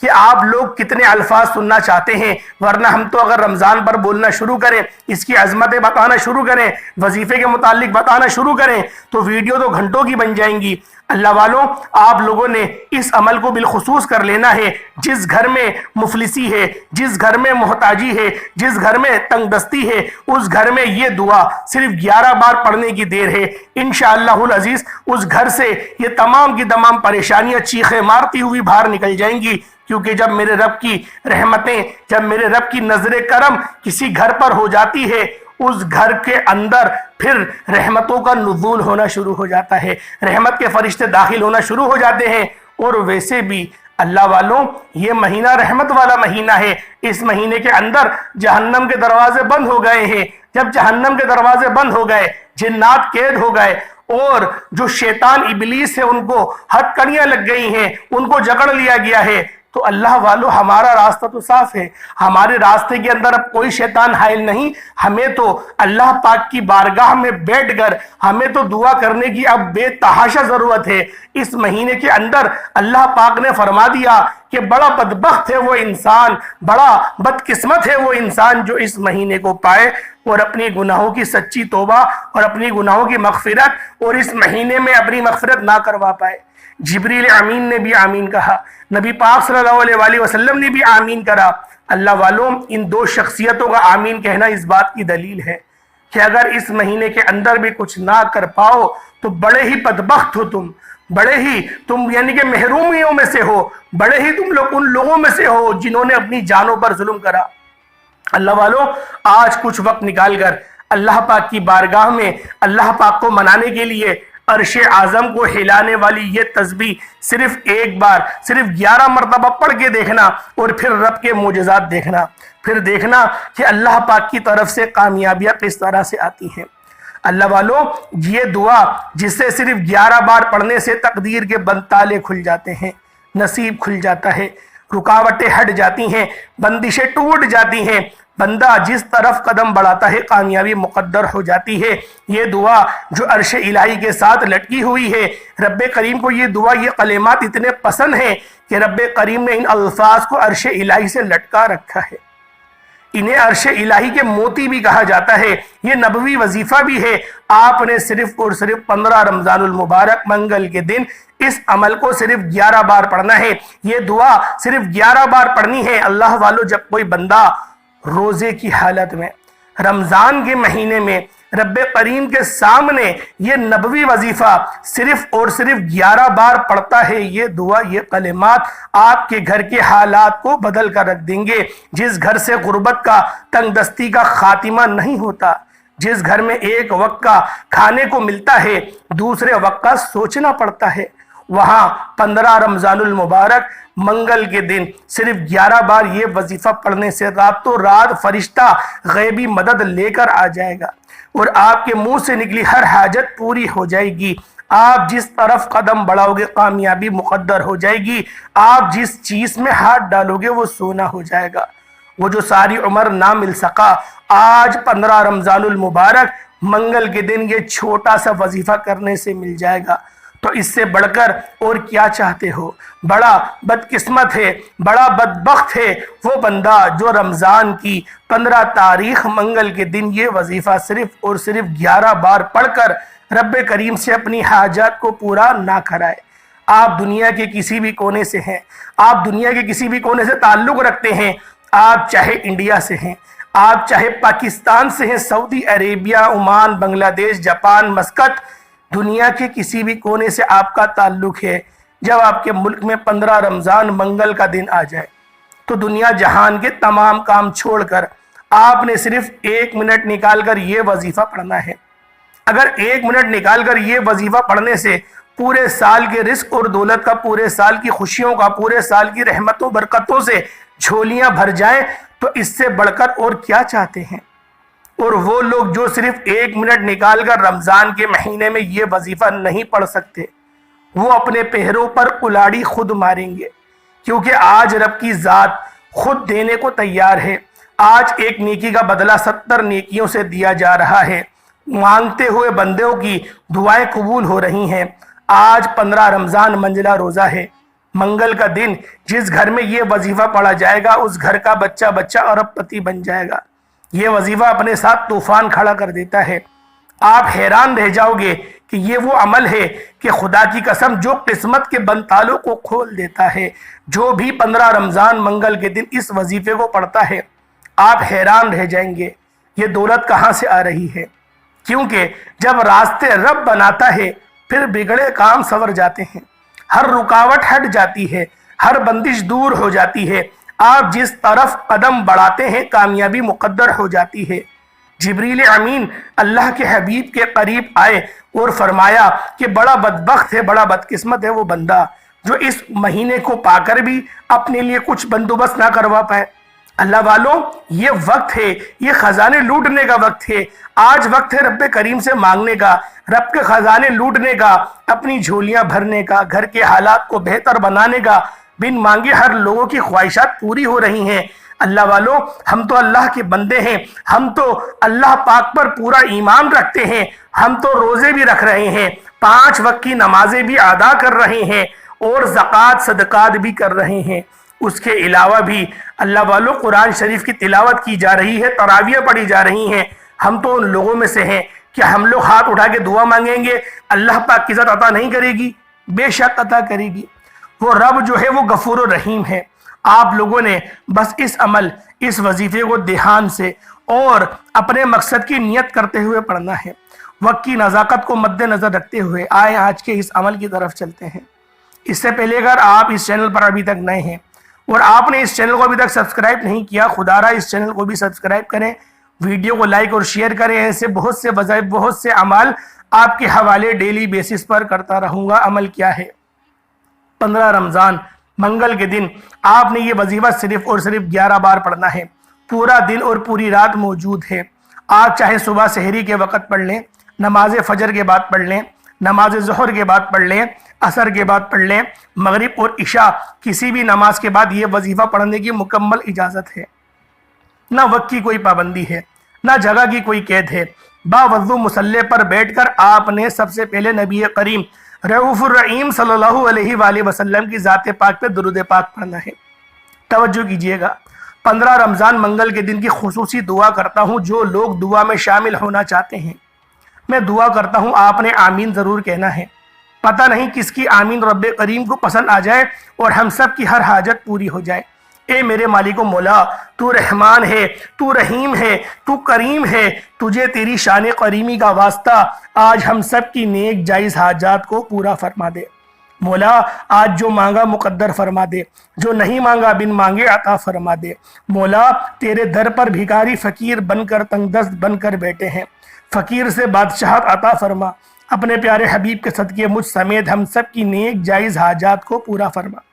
کہ آپ لوگ کتنے الفاظ سننا چاہتے ہیں، ورنہ ہم تو اگر رمضان پر بولنا شروع کریں، اس کی عظمتیں بتانا شروع کریں، وظیفے کے متعلق بتانا شروع کریں تو ویڈیو تو گھنٹوں کی بن جائیں گی۔ اللہ والوں، آپ لوگوں نے اس عمل کو بالخصوص کر لینا ہے۔ جس گھر میں مفلسی ہے، جس گھر میں محتاجی ہے، جس گھر میں تنگ دستی ہے، اس گھر میں یہ دعا صرف 11 بار پڑھنے کی دیر ہے۔ انشاءاللہ العزیز اس گھر سے یہ تمام کی تمام پریشانیاں چیخیں مارتی ہوئی باہر نکل جائیں گی، کیونکہ جب میرے رب کی رحمتیں، جب میرے رب کی نظر کرم کسی گھر پر ہو جاتی ہے، اس گھر کے اندر پھر رحمتوں کا نزول ہونا شروع ہو جاتا ہے، رحمت کے فرشتے داخل ہونا شروع ہو جاتے ہیں۔ اور ویسے بھی اللہ والوں، یہ مہینہ رحمت والا مہینہ ہے۔ اس مہینے کے اندر جہنم کے دروازے بند ہو گئے ہیں۔ جب جہنم کے دروازے بند ہو گئے، جنات قید ہو گئے، اور جو شیطان ابلیس ہے ان کو ہتھکڑیاں لگ گئی ہیں، ان کو جکڑ لیا گیا ہے، تو اللہ والو ہمارا راستہ تو صاف ہے۔ ہمارے راستے کے اندر اب کوئی شیطان حائل نہیں۔ ہمیں تو اللہ پاک کی بارگاہ میں بیٹھ کر ہمیں تو دعا کرنے کی اب بے تحاشا ضرورت ہے۔ اس مہینے کے اندر اللہ پاک نے فرما دیا کہ بڑا بدبخت ہے وہ انسان، بڑا بدقسمت ہے وہ انسان جو اس مہینے کو پائے اور اپنی گناہوں کی سچی توبہ اور اپنی گناہوں کی مغفرت اور اس مہینے میں اپنی مغفرت نہ کروا پائے۔ جبریل امین نے بھی آمین کہا، نبی پاک صلی اللہ علیہ وآلہ وسلم نے بھی آمین کرا۔ اللہ والوں، ان دو شخصیتوں کا آمین کہنا اس بات کی دلیل ہے کہ اگر اس مہینے کے اندر بھی کچھ نہ کر پاؤ تو بڑے ہی بدبخت ہو تم، بڑے ہی تم یعنی کہ محرومیوں میں سے ہو، بڑے ہی تم لوگ ان لوگوں میں سے ہو جنہوں نے اپنی جانوں پر ظلم کرا۔ اللہ والوں، آج کچھ وقت نکال کر اللہ پاک کی بارگاہ میں اللہ پاک کو منانے کے لیے عرش اعظم کو ہلانے والی یہ تسبیح صرف ایک بار، صرف 11 مرتبہ پڑھ کے دیکھنا اور پھر رب کے معجزات دیکھنا، پھر دیکھنا کہ اللہ پاک کی طرف سے کامیابیاں کس طرح سے آتی ہیں۔ اللہ والوں، یہ دعا جسے صرف 11 بار پڑھنے سے تقدیر کے بند تالے کھل جاتے ہیں، نصیب کھل جاتا ہے، رکاوٹیں ہٹ جاتی ہیں، بندشیں ٹوٹ جاتی ہیں، بندہ جس طرف قدم بڑھاتا ہے کامیابی مقدر ہو جاتی ہے۔ یہ دعا جو عرش الہی کے ساتھ لٹکی ہوئی ہے، رب کریم کو یہ دعا، یہ کلمات اتنے پسند ہیں کہ رب کریم نے ان الفاظ کو عرش الہی سے لٹکا رکھا ہے۔ انہیں عرش الہی کے موتی بھی کہا جاتا ہے، یہ نبوی وظیفہ بھی ہے۔ آپ نے صرف اور صرف 15 رمضان المبارک منگل کے دن اس عمل کو صرف 11 بار پڑھنا ہے، یہ دعا صرف 11 بار پڑھنی ہے۔ اللہ والو، جب کوئی بندہ روزے کی حالت میں رمضان کے مہینے میں رب کریم کے سامنے یہ نبوی وظیفہ صرف اور صرف 11 بار پڑھتا ہے، یہ دعا، یہ کلمات آپ کے گھر کے حالات کو بدل کر رکھ دیں گے۔ جس گھر سے غربت کا، تنگ دستی کا خاتمہ نہیں ہوتا، جس گھر میں ایک وقت کا کھانے کو ملتا ہے، دوسرے وقت کا سوچنا پڑتا ہے، وہاں 15 رمضان المبارک منگل کے دن صرف 11 بار یہ وظیفہ پڑھنے سے راتوں رات فرشتہ غیبی مدد لے کر آ جائے گا اور آپ کے منہ سے نکلی ہر حاجت پوری ہو جائے گی۔ آپ جس طرف قدم بڑھاؤ گے کامیابی مقدر ہو جائے گی۔ آپ جس چیز میں ہاتھ ڈالو گے وہ سونا ہو جائے گا۔ وہ جو ساری عمر نہ مل سکا، آج 15 رمضان المبارک منگل کے دن یہ چھوٹا سا وظیفہ کرنے سے مل جائے گا۔ تو اس سے بڑھ کر اور کیا چاہتے ہو؟ بڑا بدقسمت ہے، بڑا بدبخت ہے وہ بندہ جو رمضان کی 15 تاریخ منگل کے دن یہ وظیفہ صرف اور صرف 11 بار پڑھ کر رب کریم سے اپنی حاجات کو پورا نہ کرائے۔ آپ دنیا کے کسی بھی کونے سے ہیں، آپ دنیا کے کسی بھی کونے سے تعلق رکھتے ہیں، آپ چاہے انڈیا سے ہیں، آپ چاہے پاکستان سے ہیں، سعودی عربیہ، عمان، بنگلہ دیش، جاپان، مسقط، دنیا کے کسی بھی کونے سے آپ کا تعلق ہے، جب آپ کے ملک میں 15 رمضان منگل کا دن آ جائے تو دنیا جہان کے تمام کام چھوڑ کر آپ نے صرف 1 منٹ نکال کر یہ وظیفہ پڑھنا ہے۔ اگر 1 منٹ نکال کر یہ وظیفہ پڑھنے سے پورے سال کے رزق اور دولت کا، پورے سال کی خوشیوں کا، پورے سال کی رحمتوں برکتوں سے جھولیاں بھر جائیں تو اس سے بڑھ کر اور کیا چاہتے ہیں؟ اور وہ لوگ جو صرف 1 منٹ نکال کر رمضان کے مہینے میں یہ وظیفہ نہیں پڑھ سکتے، وہ اپنے پہروں پر کلاڑی خود ماریں گے، کیونکہ آج رب کی ذات خود دینے کو تیار ہے۔ آج ایک نیکی کا بدلہ 70 نیکیوں سے دیا جا رہا ہے۔ مانگتے ہوئے بندوں کی دعائیں قبول ہو رہی ہیں۔ آج 15 رمضان منجلا روزہ ہے، منگل کا دن جس گھر میں یہ وظیفہ پڑھا جائے گا اس گھر کا بچہ بچہ ارب پتی بن جائے گا۔ یہ وظیفہ اپنے ساتھ طوفان کھڑا کر دیتا ہے۔ آپ حیران رہ جاؤ گے کہ یہ وہ عمل ہے کہ خدا کی قسم جو قسمت کے بند تالوں کو کھول دیتا ہے۔ جو بھی 15 رمضان منگل کے دن اس وظیفے کو پڑھتا ہے، آپ حیران رہ جائیں گے یہ دولت کہاں سے آ رہی ہے، کیونکہ جب راستے رب بناتا ہے پھر بگڑے کام سنور جاتے ہیں، ہر رکاوٹ ہٹ جاتی ہے، ہر بندش دور ہو جاتی ہے، آپ جس طرف قدم بڑھاتے ہیں کامیابی مقدر ہو جاتی ہے۔ جبریل امین اللہ کے حبیب کے قریب آئے اور فرمایا کہ بڑا بدبخت ہے، بڑا بدقسمت ہے وہ بندہ جو اس مہینے کو پا کر بھی اپنے لیے کچھ بندوبست نہ کروا پائے۔ اللہ والوں، یہ وقت ہے، یہ خزانے لوٹنے کا وقت ہے۔ آج وقت ہے رب کریم سے مانگنے کا، رب کے خزانے لوٹنے کا، اپنی جھولیاں بھرنے کا، گھر کے حالات کو بہتر بنانے کا۔ بن مانگے ہر لوگوں کی خواہشات پوری ہو رہی ہیں۔ اللہ والوں، ہم تو اللہ کے بندے ہیں، ہم تو اللہ پاک پر پورا ایمان رکھتے ہیں، ہم تو روزے بھی رکھ رہے ہیں، 5 وقت کی نمازیں بھی ادا کر رہے ہیں اور زکوٰۃ صدقات بھی کر رہے ہیں۔ اس کے علاوہ بھی اللہ والوں قرآن شریف کی تلاوت کی جا رہی ہے، تراویح پڑھی جا رہی ہیں۔ ہم تو ان لوگوں میں سے ہیں کہ ہم لوگ ہاتھ اٹھا کے دعا مانگیں گے اللہ پاک کی ذات عطا نہیں کرے گی؟ بے شک عطا کرے گی۔ وہ رب جو ہے وہ غفور و رحیم ہے۔ آپ لوگوں نے بس اس عمل، اس وظیفے کو دھیان سے اور اپنے مقصد کی نیت کرتے ہوئے پڑھنا ہے۔ وقت کی نزاکت کو مد نظر رکھتے ہوئے آئے آج کے اس عمل کی طرف چلتے ہیں۔ اس سے پہلے اگر آپ اس چینل پر ابھی تک نئے ہیں اور آپ نے اس چینل کو ابھی تک سبسکرائب نہیں کیا، خدا را اس چینل کو بھی سبسکرائب کریں، ویڈیو کو لائک اور شیئر کریں۔ ایسے بہت سے وظائف، بہت سے اعمال آپ کے حوالے ڈیلی بیسس پر کرتا رہوں گا۔ عمل کیا ہے؟ 15 رمضان منگل کے دن آپ نے یہ وظیفہ صرف اور صرف 11 بار پڑھنا ہے۔ پورا دن اور پوری رات موجود ہے۔ آپ چاہے صبح سحری کے وقت پڑھ لیں، نماز فجر کے بعد پڑھ لیں، نماز ظہر کے بعد پڑھ لیں، عصر کے بعد پڑھ لیں، مغرب اور عشاء کسی بھی نماز کے بعد یہ وظیفہ پڑھنے کی مکمل اجازت ہے۔ نہ وقت کی کوئی پابندی ہے، نہ جگہ کی کوئی قید ہے۔ باوضو مصلی پر بیٹھ کر آپ نے سب سے پہلے نبی کریم رؤوف الرحیم صلی اللہ علیہ وآلہ وسلم کی ذات پاک پہ درود پاک پڑھنا ہے۔ توجہ کیجئے گا، 15 رمضان منگل کے دن کی خصوصی دعا کرتا ہوں۔ جو لوگ دعا میں شامل ہونا چاہتے ہیں، میں دعا کرتا ہوں آپ نے آمین ضرور کہنا ہے۔ پتہ نہیں کس کی آمین رب کریم کو پسند آ جائے اور ہم سب کی ہر حاجت پوری ہو جائے۔ اے میرے مالک و مولا، تو رحمان ہے، تو رحیم ہے، تو کریم ہے، تجھے تیری شان کریمی کا واسطہ آج ہم سب کی نیک جائز حاجات کو پورا فرما دے۔ مولا، آج جو مانگا مقدر فرما دے، جو نہیں مانگا بن مانگے عطا فرما دے۔ مولا، تیرے در پر بھکاری فقیر بن کر تنگ دست بن کر بیٹھے ہیں، فقیر سے بادشاہت عطا فرما۔ اپنے پیارے حبیب کے صدقے مجھ سمیت ہم سب کی نیک جائز حاجات کو پورا فرما۔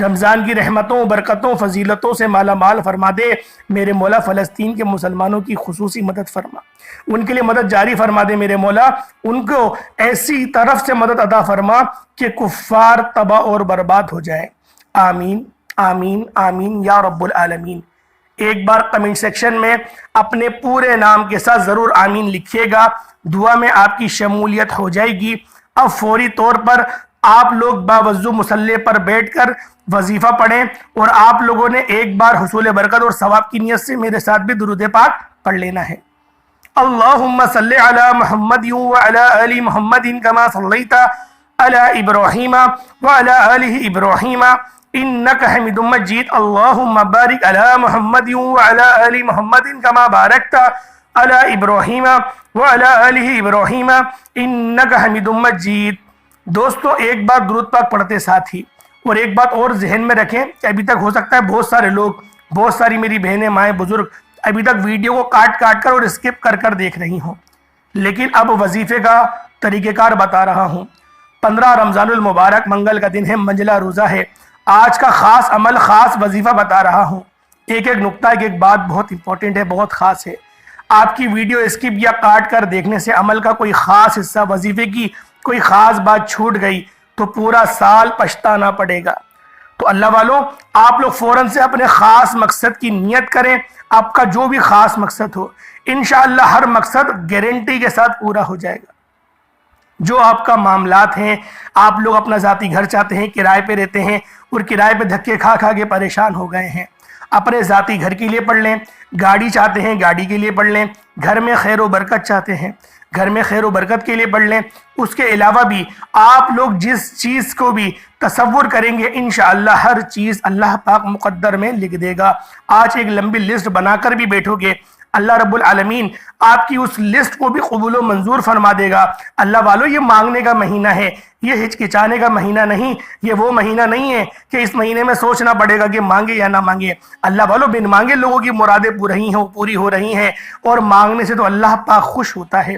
رمضان کی رحمتوں، برکتوں، فضیلتوں سے مالا مال فرما دے۔ میرے مولا، فلسطین کے مسلمانوں کی خصوصی مدد فرما، ان کے لیے مدد جاری فرما دے۔ میرے مولا، ان کو ایسی طرف سے مدد عطا فرما کہ کفار تباہ اور برباد ہو جائیں۔ آمین آمین آمین یا رب العالمین۔ ایک بار کمنٹ سیکشن میں اپنے پورے نام کے ساتھ ضرور آمین لکھیے گا، دعا میں آپ کی شمولیت ہو جائے گی۔ اب فوری طور پر آپ لوگ باوضو مصلی پر بیٹھ کر وظیفہ پڑھیں اور آپ لوگوں نے ایک بار حصول برکت اور ثواب کی نیت سے میرے ساتھ بھی درود پاک پڑھ لینا ہے۔ اللہم صلی علی محمد وعلی آل محمد کما صلیت علی ابراہیم وعلی آل ابراہیم انک حمید مجید۔ اللہم بارک علی محمد وعلی آل محمد کما بارکت علی ابراہیم وعلی آل ابراہیم انک حمید مجید۔ دوستو، ایک بار درود پاک پڑھتے ساتھ ہی اور ایک بات اور ذہن میں رکھیں کہ ابھی تک ہو سکتا ہے بہت سارے لوگ، بہت ساری میری بہنیں، مائیں، بزرگ ابھی تک ویڈیو کو کاٹ کر اور اسکپ کر دیکھ رہی ہوں، لیکن اب وظیفے کا طریقہ کار بتا رہا ہوں۔ 15 رمضان المبارک منگل کا دن ہے، منجلا روزہ ہے۔ آج کا خاص عمل، خاص وظیفہ بتا رہا ہوں۔ ایک ایک نقطہ، ایک ایک بات بہت امپورٹنٹ ہے، بہت خاص ہے۔ آپ کی ویڈیو اسکپ یا کاٹ کر دیکھنے سے عمل کا کوئی خاص حصہ، وظیفے کی کوئی خاص بات چھوٹ گئی تو پورا سال پچھتانا پڑے گا۔ تو اللہ والوں، آپ لوگ فوراً سے اپنے خاص مقصد کی نیت کریں۔ آپ کا جو بھی خاص مقصد ہو، انشاءاللہ ہر مقصد گارنٹی کے ساتھ پورا ہو جائے گا۔ جو آپ کا معاملات ہیں، آپ لوگ اپنا ذاتی گھر چاہتے ہیں، کرائے پہ رہتے ہیں اور کرائے پہ دھکے کھا کھا کے پریشان ہو گئے ہیں، اپنے ذاتی گھر کے لیے پڑھ لیں، گاڑی چاہتے ہیں گاڑی کے لیے پڑھ لیں، گھر میں خیر و برکت چاہتے ہیں گھر میں خیر و برکت کے لیے پڑھ لیں۔ اس کے علاوہ بھی آپ لوگ جس چیز کو بھی تصور کریں گے انشاءاللہ ہر چیز اللہ پاک مقدر میں لکھ دے گا۔ آج ایک لمبی لسٹ بنا کر بھی بیٹھو گے، اللہ رب العالمین آپ کی اس لسٹ کو بھی قبول و منظور فرما دے گا۔ اللہ والو، یہ مانگنے کا مہینہ ہے، یہ ہچکچانے کا مہینہ نہیں، یہ وہ مہینہ نہیں ہے کہ اس مہینے میں سوچنا پڑے گا کہ مانگے یا نہ مانگے۔ اللہ والو، بن مانگے لوگوں کی مرادیں پوری ہو رہی ہیں، اور مانگنے سے تو اللہ پاک خوش ہوتا ہے۔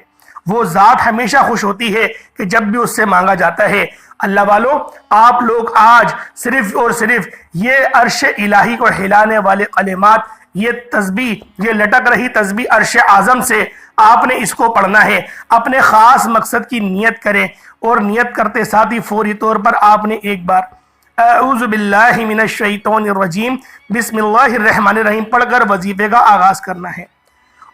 وہ ذات ہمیشہ خوش ہوتی ہے کہ جب بھی اس سے مانگا جاتا ہے۔ اللہ والو، آپ لوگ آج صرف اور صرف یہ عرش الہی کو ہلانے والے کلمات، یہ تسبیح، یہ لٹک رہی تسبیح عرش اعظم سے آپ نے اس کو پڑھنا ہے۔ اپنے خاص مقصد کی نیت کریں، اور نیت کرتے ساتھ ہی فوری طور پر آپ نے ایک بار اعوذ باللہ من الشیطان الرجیم بسم اللہ الرحمن الرحیم پڑھ کر وظیفے کا آغاز کرنا ہے،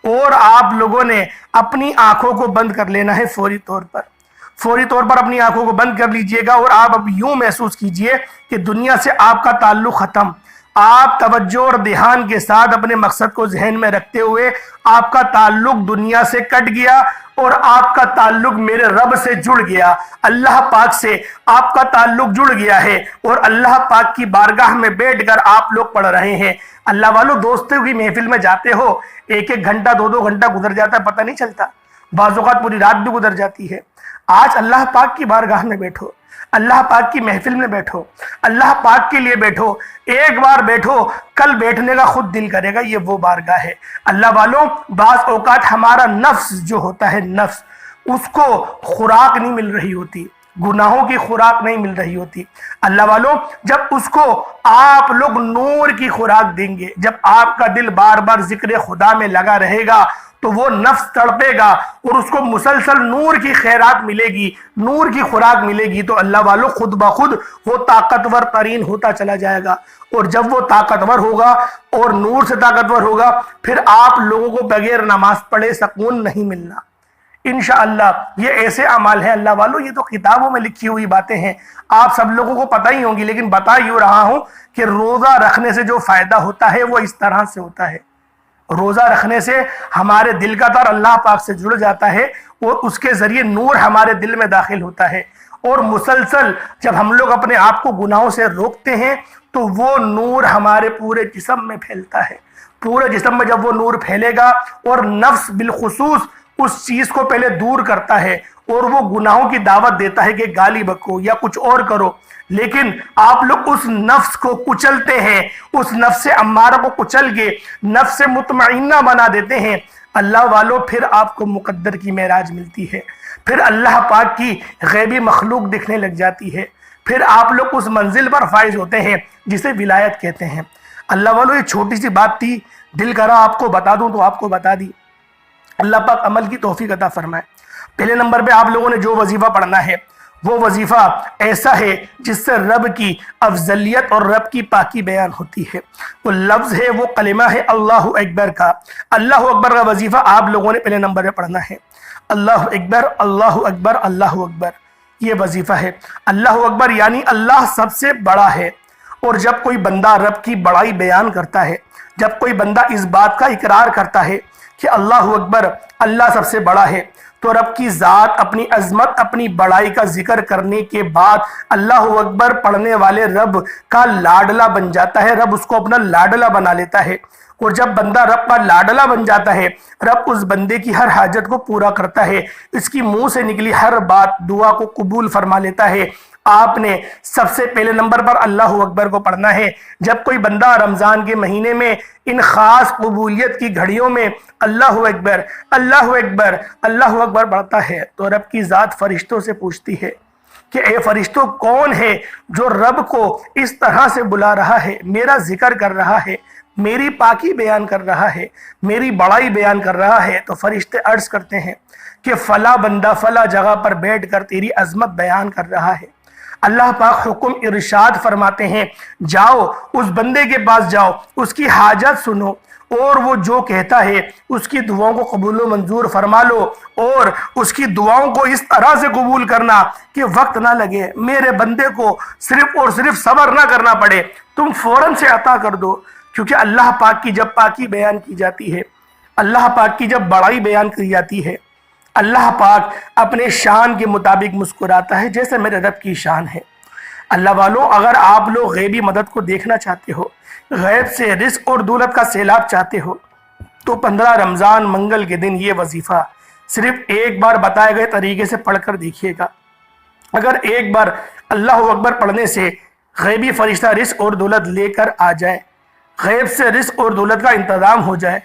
اور آپ لوگوں نے اپنی آنکھوں کو بند کر لینا ہے فوری طور پر اپنی آنکھوں کو بند کر لیجئے گا، اور آپ اب یوں محسوس کیجئے کہ دنیا سے آپ کا تعلق ختم۔ آپ توجہ اور دھیان کے ساتھ اپنے مقصد کو ذہن میں رکھتے ہوئے آپ کا تعلق دنیا سے کٹ گیا، اور آپ کا تعلق میرے رب سے جڑ گیا، اللہ پاک سے آپ کا تعلق جڑ گیا ہے، اور اللہ پاک کی بارگاہ میں بیٹھ کر آپ لوگ پڑھ رہے ہیں۔ اللہ والو، دوستوں کی محفل میں جاتے ہو، ایک گھنٹہ دو گھنٹہ گزر جاتا ہے، پتہ نہیں چلتا، بعض اوقات پوری رات بھی گزر جاتی ہے۔ آج اللہ پاک کی بارگاہ میں بیٹھو، اللہ پاک کی محفل میں بیٹھو، اللہ پاک کے لیے بیٹھو، ایک بار بیٹھو، کل بیٹھنے کا خود دل کرے گا۔ یہ وہ بارگاہ ہے۔ اللہ والوں، بعض اوقات ہمارا نفس جو ہوتا ہے، نفس، اس کو خوراک نہیں مل رہی ہوتی، گناہوں کی خوراک نہیں مل رہی ہوتی۔ اللہ والوں، جب اس کو آپ لوگ نور کی خوراک دیں گے، جب آپ کا دل بار بار ذکر خدا میں لگا رہے گا، تو وہ نفس تڑپے گا، اور اس کو مسلسل نور کی خیرات ملے گی، نور کی خوراک ملے گی، تو اللہ والوں خود بخود وہ طاقتور ترین ہوتا چلا جائے گا۔ اور جب وہ طاقتور ہوگا اور نور سے طاقتور ہوگا، پھر آپ لوگوں کو بغیر نماز پڑھے سکون نہیں ملنا۔ انشاءاللہ یہ ایسے اعمال ہیں اللہ والوں، یہ تو کتابوں میں لکھی ہوئی باتیں ہیں، آپ سب لوگوں کو پتہ ہی ہوں گی، لیکن بتا یوں رہا ہوں کہ روزہ رکھنے سے جو فائدہ ہوتا ہے وہ اس طرح سے ہوتا ہے۔ روزہ رکھنے سے ہمارے دل کا تار اللہ پاک سے جڑ جاتا ہے، اور اس کے ذریعے نور ہمارے دل میں داخل ہوتا ہے، اور مسلسل جب ہم لوگ اپنے آپ کو گناہوں سے روکتے ہیں تو وہ نور ہمارے پورے جسم میں پھیلتا ہے۔ پورے جسم میں جب وہ نور پھیلے گا، اور نفس بالخصوص اس چیز کو پہلے دور کرتا ہے، اور وہ گناہوں کی دعوت دیتا ہے کہ گالی بکو یا کچھ اور کرو، لیکن آپ لوگ اس نفس کو کچلتے ہیں، اس نفس امارہ کو کچل کے نفس مطمئنہ بنا دیتے ہیں۔ اللہ والوں، پھر آپ کو مقدر کی معراج ملتی ہے، پھر اللہ پاک کی غیبی مخلوق دکھنے لگ جاتی ہے، پھر آپ لوگ اس منزل پر فائز ہوتے ہیں جسے ولایت کہتے ہیں۔ اللہ والوں، یہ چھوٹی سی بات تھی، دل کرا آپ کو بتا دوں تو آپ کو بتا دی۔ اللہ پاک عمل کی توفیق عطا فرمائے۔ پہلے نمبر پہ آپ لوگوں نے جو وظیفہ پڑھنا ہے، وہ وظیفہ ایسا ہے جس سے رب کی افضلیت اور رب کی پاکی بیان ہوتی ہے۔ وہ لفظ ہے، وہ کلمہ ہے اللہ اکبر کا۔ اللہ اکبر کا وظیفہ آپ لوگوں نے پہلے نمبر پہ پڑھنا ہے۔ اللہ اکبر، اللہ اکبر، اللہ اکبر، یہ وظیفہ ہے۔ اللہ اکبر یعنی اللہ سب سے بڑا ہے، اور جب کوئی بندہ رب کی بڑائی بیان کرتا ہے، جب کوئی بندہ اس بات کا اقرار کرتا ہے کہ اللہ اکبر، اللہ سب سے بڑا ہے، تو رب کی ذات، اپنی عظمت، اپنی بڑائی کا ذکر کرنے کے بعد اللہ اکبر پڑھنے والے رب کا لاڈلا بن جاتا ہے، رب اس کو اپنا لاڈلا بنا لیتا ہے۔ اور جب بندہ رب کا لاڈلا بن جاتا ہے، رب اس بندے کی ہر حاجت کو پورا کرتا ہے، اس کی منہ سے نکلی ہر بات، دعا کو قبول فرما لیتا ہے۔ آپ نے سب سے پہلے نمبر پر اللہ اکبر کو پڑھنا ہے۔ جب کوئی بندہ رمضان کے مہینے میں ان خاص قبولیت کی گھڑیوں میں اللہ اکبر، اللہ اکبر، اللہ اکبر پڑھتا ہے، تو رب کی ذات فرشتوں سے پوچھتی ہے کہ اے فرشتوں، کون ہے جو رب کو اس طرح سے بلا رہا ہے، میرا ذکر کر رہا ہے، میری پاکی بیان کر رہا ہے، میری بڑائی بیان کر رہا ہے؟ تو فرشتے عرض کرتے ہیں کہ فلاں بندہ فلاں جگہ پر بیٹھ کر تیری عظمت بیان کر رہا ہے۔ اللہ پاک حکم ارشاد فرماتے ہیں، جاؤ اس بندے کے پاس جاؤ، اس کی حاجت سنو، اور وہ جو کہتا ہے اس کی دعاؤں کو قبول و منظور فرما لو، اور اس کی دعاؤں کو اس طرح سے قبول کرنا کہ وقت نہ لگے، میرے بندے کو صرف اور صرف صبر نہ کرنا پڑے، تم فوراً سے عطا کر دو۔ کیونکہ اللہ پاک کی جب پاکی بیان کی جاتی ہے، اللہ پاک کی جب بڑائی بیان کی جاتی ہے، اللہ پاک اپنے شان کے مطابق مسکراتا ہے جیسے میرے رب کی شان ہے۔ اللہ والوں، اگر آپ لوگ غیبی مدد کو دیکھنا چاہتے ہو، غیب سے رزق اور دولت کا سیلاب چاہتے ہو، تو 15 رمضان منگل کے دن یہ وظیفہ صرف ایک بار بتائے گئے طریقے سے پڑھ کر دیکھیے گا۔ اگر ایک بار اللہ اکبر پڑھنے سے غیبی فرشتہ رزق اور دولت لے کر آ جائے، غیب سے رزق اور دولت کا انتظام ہو جائے،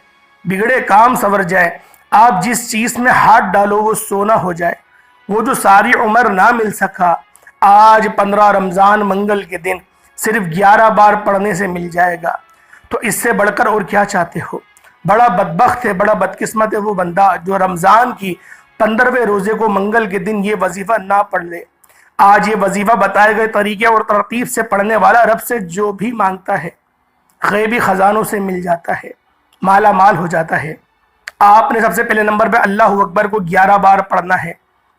بگڑے کام سنور جائے، آپ جس چیز میں ہاتھ ڈالو وہ سونا ہو جائے، وہ جو ساری عمر نہ مل سکا آج 15 رمضان منگل کے دن صرف 11 بار پڑھنے سے مل جائے گا، تو اس سے بڑھ کر اور کیا چاہتے ہو؟ بڑا بدبخت ہے، بڑا بدقسمت ہے وہ بندہ جو رمضان کی 15ویں روزے کو منگل کے دن یہ وظیفہ نہ پڑھ لے۔ آج یہ وظیفہ بتائے گئے طریقے اور ترتیب سے پڑھنے والا رب سے جو بھی مانگتا ہے غیبی خزانوں سے مل جاتا ہے، مالا مال ہو جاتا ہے۔ آپ نے سب سے پہلے نمبر پہ اللہ اکبر کو 11 بار پڑھنا ہے،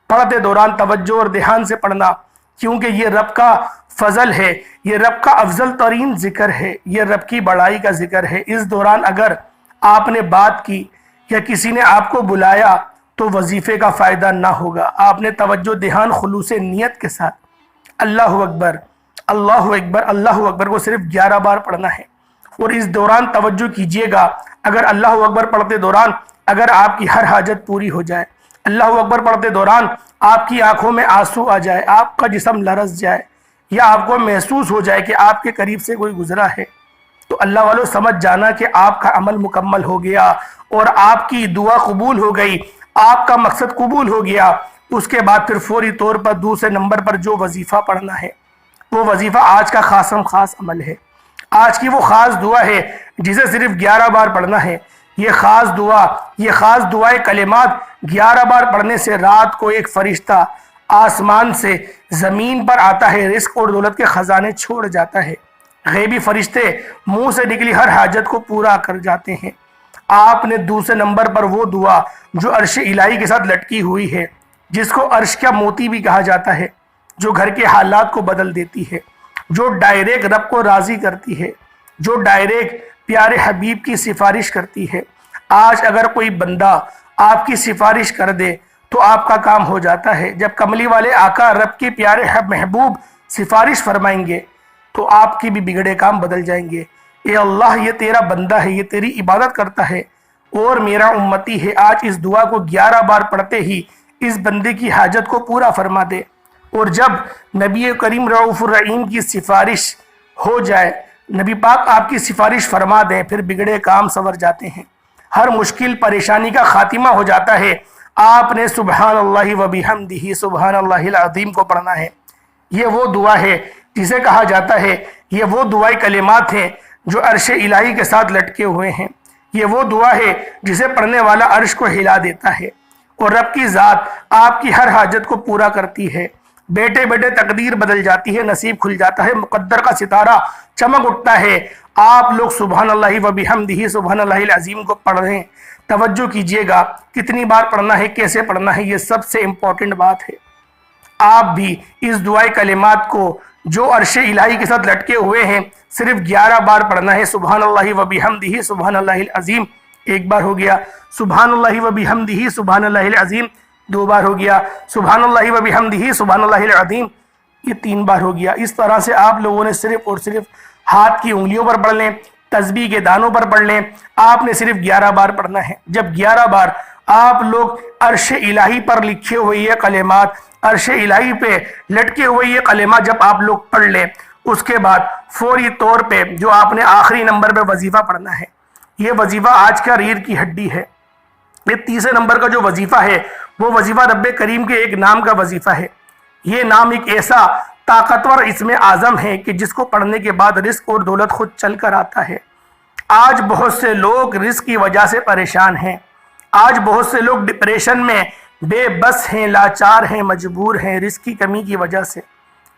پڑھتے دوران توجہ اور دھیان سے پڑھنا، کیونکہ یہ رب کا فضل ہے، یہ رب کا افضل ترین ذکر ہے، یہ رب کی بڑائی کا ذکر ہے۔ اس دوران اگر آپ نے بات کی یا کسی نے آپ کو بلایا تو وظیفے کا فائدہ نہ ہوگا۔ آپ نے توجہ دھیان خلوص نیت کے ساتھ اللہ اکبر اللہ اکبر اللہ اکبر کو صرف 11 بار پڑھنا ہے، اور اس دوران توجہ کیجئے گا، اگر اللہ اکبر پڑھتے دوران اگر آپ کی ہر حاجت پوری ہو جائے، اللہ اکبر پڑھتے دوران آپ کی آنکھوں میں آنسو آ جائے، آپ کا جسم لرز جائے، یا آپ کو محسوس ہو جائے کہ آپ کے قریب سے کوئی گزرا ہے، تو اللہ والوں سمجھ جانا کہ آپ کا عمل مکمل ہو گیا اور آپ کی دعا قبول ہو گئی، آپ کا مقصد قبول ہو گیا۔ اس کے بعد پھر فوری طور پر دوسرے نمبر پر جو وظیفہ پڑھنا ہے وہ وظیفہ آج کا خاصم خاص عمل ہے، آج کی وہ خاص دعا ہے جسے صرف 11 بار پڑھنا ہے۔ یہ خاص دعائے کلمات 11 بار پڑھنے سے رات کو ایک فرشتہ آسمان سے زمین پر آتا ہے، رزق اور دولت کے خزانے چھوڑ جاتا ہے، غیبی فرشتے منہ سے نکلی ہر حاجت کو پورا کر جاتے ہیں۔ آپ نے دوسرے نمبر پر وہ دعا جو عرش الہی کے ساتھ لٹکی ہوئی ہے، جس کو عرش کا موتی بھی کہا جاتا ہے، جو گھر کے حالات کو بدل دیتی ہے، جو ڈائریکٹ رب کو راضی کرتی ہے، جو ڈائریکٹ پیارے حبیب کی سفارش کرتی ہے۔ آج اگر کوئی بندہ آپ کی سفارش کر دے تو آپ کا کام ہو جاتا ہے۔ جب کملی والے آقا رب کے پیارے محبوب سفارش فرمائیں گے تو آپ کی بھی بگڑے کام بدل جائیں گے۔ اے اللہ، یہ تیرا بندہ ہے، یہ تیری عبادت کرتا ہے اور میرا امتی ہے، آج اس دعا کو 11 بار پڑھتے ہی اس بندے کی حاجت کو پورا فرما دے۔ اور جب نبی کریم رؤوف الرحیم کی سفارش ہو جائے، نبی پاک آپ کی سفارش فرما دیں، پھر بگڑے کام سنور جاتے ہیں، ہر مشکل پریشانی کا خاتمہ ہو جاتا ہے۔ آپ نے سبحان اللہ و بحمدہ سبحان اللہ العظیم کو پڑھنا ہے۔ یہ وہ دعا ہے جسے کہا جاتا ہے، یہ وہ دعائے کلمات ہیں جو عرش الہی کے ساتھ لٹکے ہوئے ہیں، یہ وہ دعا ہے جسے پڑھنے والا عرش کو ہلا دیتا ہے اور رب کی ذات آپ کی ہر حاجت کو پورا کرتی ہے۔ بیٹے بیٹے تقدیر بدل جاتی ہے، نصیب کھل جاتا ہے، مقدر کا ستارہ چمک اٹھتا ہے۔ آپ لوگ سبحان اللہ و بحمدہ سبحان اللہ العظیم کو پڑھ رہے ہیں، توجہ کیجئے گا کتنی بار پڑھنا ہے، کیسے پڑھنا ہے، یہ سب سے امپورٹنٹ بات ہے۔ آپ بھی اس دعائے کلمات کو جو عرش الہی کے ساتھ لٹکے ہوئے ہیں صرف 11 بار پڑھنا ہے۔ سبحان اللہ و بحمدہ سبحان اللہ العظیم ایک بار ہو گیا، سبحان اللہ و بحمدہ سبحان اللہ العظیم 2 بار ہو گیا، سبحان اللہ و بحمدہ سبحان اللہ العظیم یہ 3 بار ہو گیا۔ اس طرح سے آپ لوگوں نے صرف اور صرف ہاتھ کی انگلیوں پر پڑھ لیں، تسبیح کے دانوں پر پڑھ لیں، آپ نے صرف 11 بار پڑھنا ہے۔ جب 11 بار آپ لوگ عرش الہی پر لکھے ہوئے یہ کلمات، عرش الہی پہ لٹکے ہوئے یہ کلمات جب آپ لوگ پڑھ لیں، اس کے بعد فوری طور پہ جو آپ نے آخری نمبر پہ وظیفہ پڑھنا ہے، یہ وظیفہ آج کا ریڑھ کی ہڈی ہے۔ یہ تیسرے نمبر کا جو وظیفہ ہے وہ وظیفہ رب کریم کے ایک نام کا وظیفہ ہے۔ یہ نام ایک ایسا طاقتور اسم اعظم ہے کہ جس کو پڑھنے کے بعد رزق اور دولت خود چل کر آتا ہے۔ آج بہت سے لوگ رزق کی وجہ سے پریشان ہیں، آج بہت سے لوگ ڈپریشن میں بے بس ہیں، لاچار ہیں، مجبور ہیں رزق کی کمی کی وجہ سے۔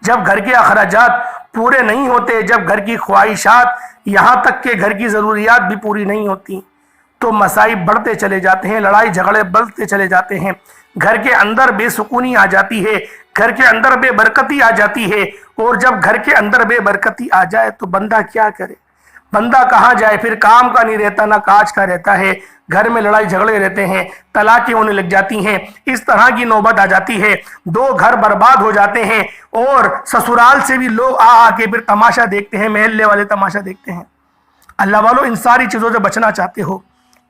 جب گھر کے اخراجات پورے نہیں ہوتے، جب گھر کی خواہشات یہاں تک کہ گھر کی ضروریات بھی پوری نہیں ہوتی، تو مصائب بڑھتے چلے جاتے ہیں، لڑائی جھگڑے بڑھتے چلے جاتے ہیں، گھر کے اندر بے سکونی آ جاتی ہے، گھر کے اندر بے برکتی آ جاتی ہے۔ اور جب گھر کے اندر بے برکتی آ جائے تو بندہ کیا کرے؟ بندہ کہاں جائے؟ پھر کام کا نہیں رہتا، نہ کاج کا رہتا ہے، گھر میں لڑائی جھگڑے رہتے ہیں، طلاقیں ہونے لگ جاتی ہیں، اس طرح کی نوبت آ جاتی ہے، دو گھر برباد ہو جاتے ہیں، اور سسرال سے بھی لوگ آ کے پھر تماشا دیکھتے ہیں، محلے والے تماشا دیکھتے ہیں۔ اللہ والو، ان ساری چیزوں سے بچنا چاہتے ہو،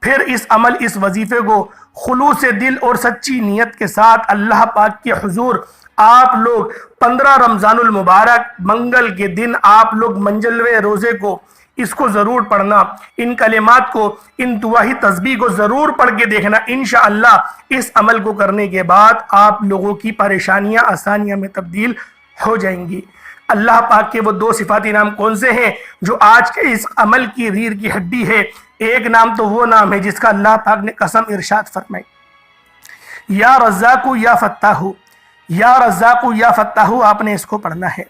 پھر اس عمل، اس وظیفے کو خلوص دل اور سچی نیت کے ساتھ اللہ پاک کے حضور آپ لوگ 15 رمضان المبارک منگل کے دن آپ لوگ منجلوے روزے کو اس کو ضرور پڑھنا، ان کلمات کو، ان دعائی تسبیح کو ضرور پڑھ کے دیکھنا۔ انشاءاللہ اس عمل کو کرنے کے بعد آپ لوگوں کی پریشانیاں آسانیاں میں تبدیل ہو جائیں گی۔ اللہ پاک کے وہ دو صفاتی نام کون سے ہیں جو آج کے اس عمل کی ریڑھ کی ہڈی ہے؟ ایک نام تو وہ نام ہے جس کا اللہ پاک نے قسم ارشاد فرمائی، یا رزاق یا فتاح، یا رزاق یا فتاح، آپ نے اس کو پڑھنا ہے۔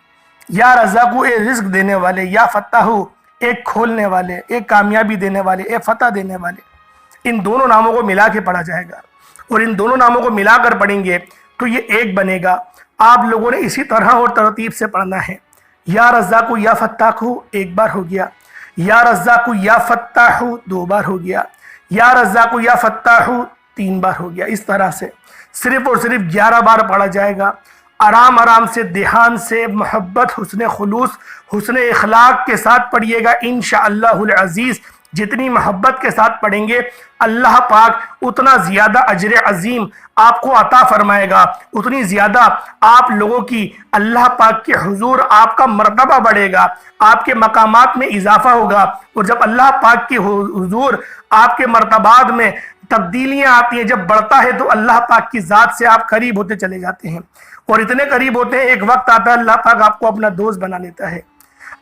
یا رزاق اے رزق دینے والے، یا فتاح ایک کھولنے والے، ایک کامیابی دینے والے، ایک فتح دینے والے۔ ان دونوں ناموں کو ملا کے پڑھا جائے گا، اور ان دونوں ناموں کو ملا کر پڑھیں گے تو یہ ایک بنے گا۔ آپ لوگوں نے اسی طرح اور ترتیب سے پڑھنا ہے۔ یا رزاق یا فتاح ایک بار ہو گیا، یا رزاق یا فتاح 2 بار ہو گیا، یا رزاق یا فتاح 3 بار ہو گیا۔ اس طرح سے صرف اور صرف 11 بار پڑھا جائے گا۔ آرام آرام سے، دھیان سے، محبت، حسن خلوص، حسن اخلاق کے ساتھ پڑھیے گا انشاءاللہ العزیز۔ جتنی محبت کے ساتھ پڑھیں گے اللہ پاک اتنا زیادہ اجر عظیم آپ کو عطا فرمائے گا، اتنی زیادہ آپ لوگوں کی اللہ پاک کے حضور آپ کا مرتبہ بڑھے گا، آپ کے مقامات میں اضافہ ہوگا۔ اور جب اللہ پاک کے حضور آپ کے مرتبات میں تبدیلیاں آتی ہیں، جب بڑھتا ہے تو اللہ پاک کی ذات سے آپ قریب ہوتے چلے جاتے ہیں، اور اتنے قریب ہوتے ہیں ایک وقت آتا ہے اللہ پاک آپ کو اپنا دوست بنا لیتا ہے۔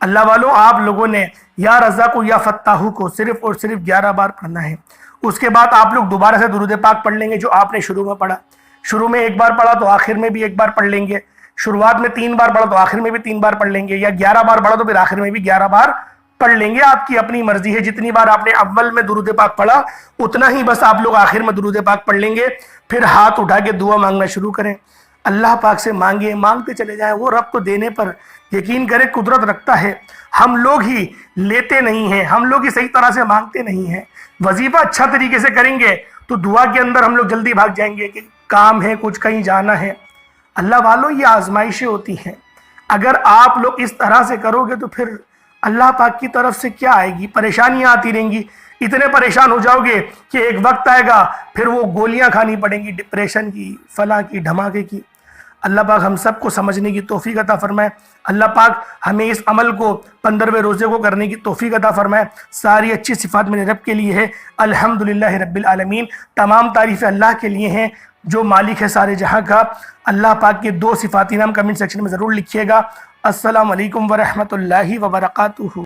اللہ والوں، آپ لوگوں نے یا رزاق یا فتاح کو صرف اور صرف 11 بار پڑھنا ہے۔ اس کے بعد آپ لوگ دوبارہ سے درود پاک پڑھ لیں گے جو آپ نے شروع میں پڑھا۔ شروع میں 1 بار پڑھا تو آخر میں بھی 1 بار پڑھ لیں گے، شروعات میں 3 بار پڑھا تو آخر میں بھی 3 بار پڑھ لیں گے، یا 11 بار پڑھا تو پھر آخر میں بھی 11 بار پڑھ لیں گے۔ آپ کی اپنی مرضی ہے، جتنی بار آپ نے اول میں درود پاک پڑھا اتنا ہی بس آپ لوگ آخر میں درود پاک پڑھ لیں گے۔ پھر ہاتھ اٹھا کے دعا مانگنا شروع کریں، اللہ پاک سے مانگیں، مانگتے چلے جائیں۔ وہ رب کو دینے پر یقین کرے قدرت رکھتا ہے، ہم لوگ ہی لیتے نہیں ہیں، ہم لوگ ہی صحیح طرح سے مانگتے نہیں ہیں۔ وظیفہ اچھا طریقے سے کریں گے تو دعا کے اندر ہم لوگ جلدی بھاگ جائیں گے کہ کام ہے، کچھ کہیں جانا ہے۔ اللہ والوں، یہ آزمائشیں ہوتی ہیں، اگر آپ لوگ اس طرح سے کرو گے تو پھر اللہ پاک کی طرف سے کیا آئے گی؟ پریشانیاں آتی رہیں گی، اتنے پریشان ہو جاؤ گے کہ ایک وقت آئے گا پھر وہ گولیاں کھانی پڑیں گی، ڈپریشن کی، فلاں کی، دھماکے کی۔ اللہ پاک ہم سب کو سمجھنے کی توفیق عطا فرمائے۔ اللہ پاک ہمیں اس عمل کو 15ویں روزے کو کرنے کی توفیق عطا فرمائے۔ ساری اچھی صفات میرے رب کے لیے ہے، الحمدللہ رب العالمین۔ تمام تعریفیں اللہ کے لیے ہیں جو مالک ہے سارے جہاں کا۔ اللہ پاک کے 2 صفاتی نام کمنٹ سیکشن میں ضرور لکھیے گا۔ السلام علیکم ورحمۃ اللہ وبرکاتہ۔